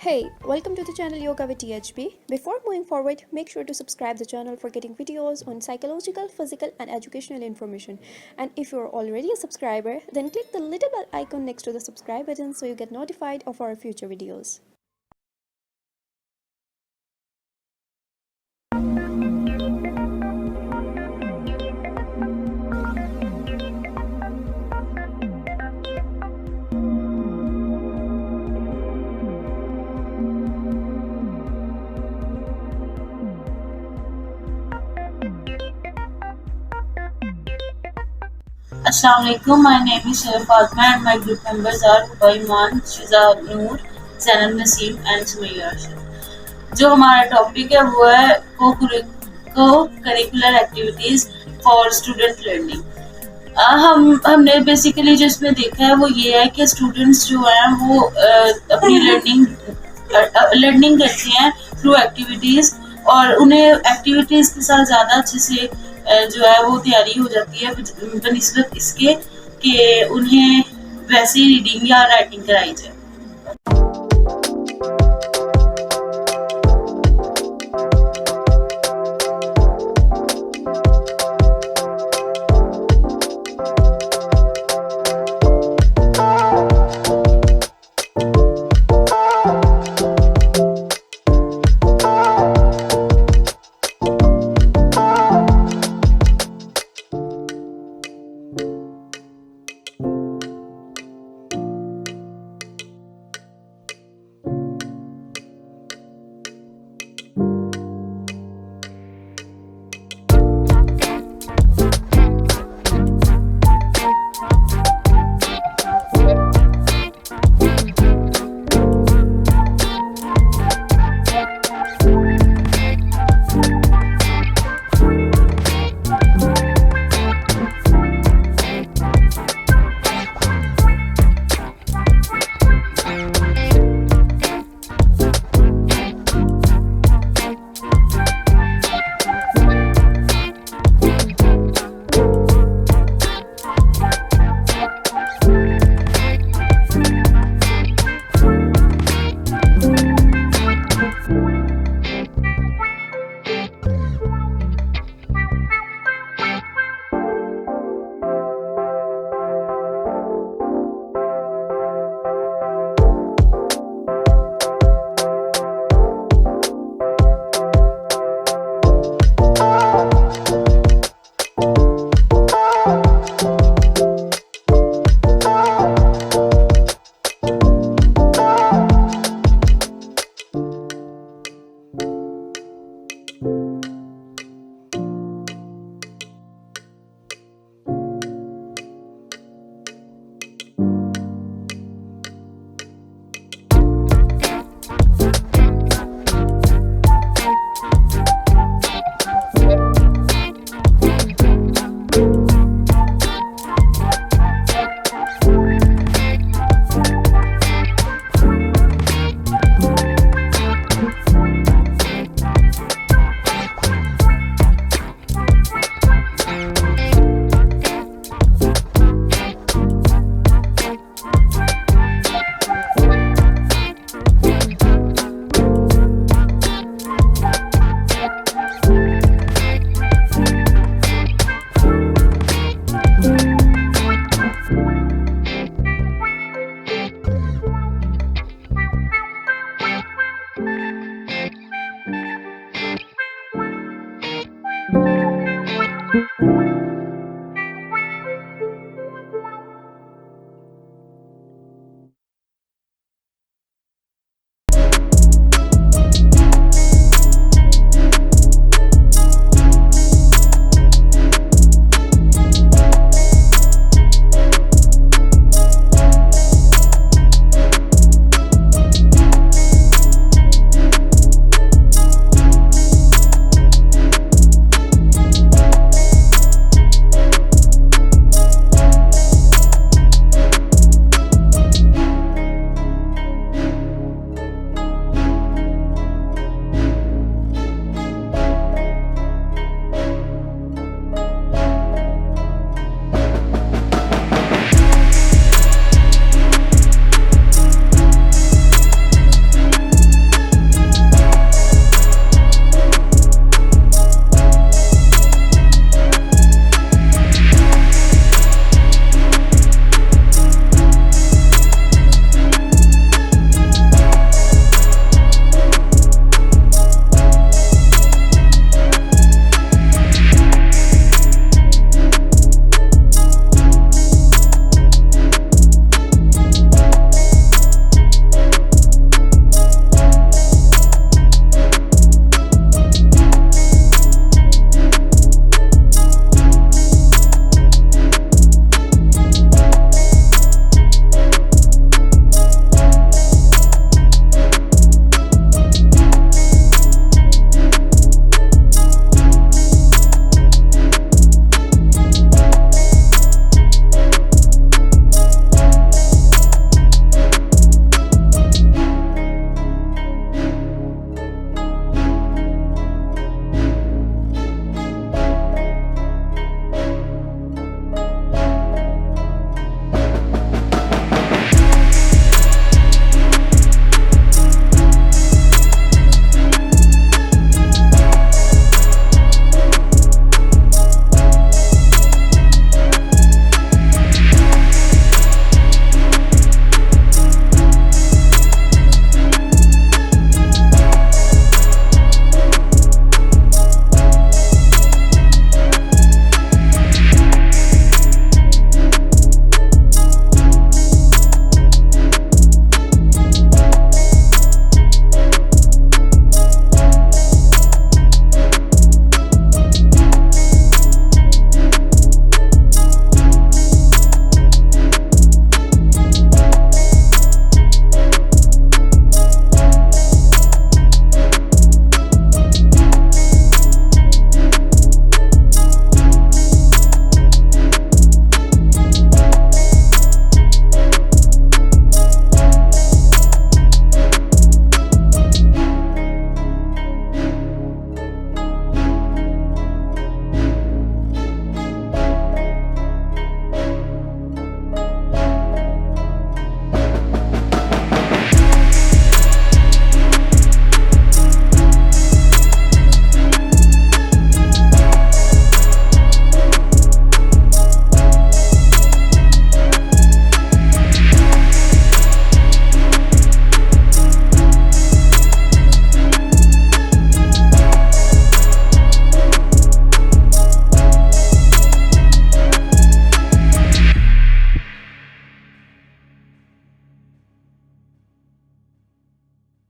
Hey, welcome to the channel Yoga with THB. Before moving forward, make sure to subscribe the channel for getting videos on psychological, physical and educational information. And if you're already a subscriber, then click the little bell icon next to the subscribe button so you get notified of our future videos. Assalamu alaikum. My name is Fatma and my group members are Iman, Shiza Noor, Zainab Naseem and Sumayya Rashid. जो हमारा topic है वो है को curricular activities for student learning. हमने basically जो इसमें देखा है वो ये है कि स्टूडेंट्स जो हैं वो अपनी लर्निंग करते हैं थ्रू एक्टिविटीज और उन्हें एक्टिविटीज के साथ ज़्यादा अच्छे से जो है वो तैयारी हो जाती है बनिस्बत इसके कि उन्हें वैसे रीडिंग या राइटिंग कराई जाए।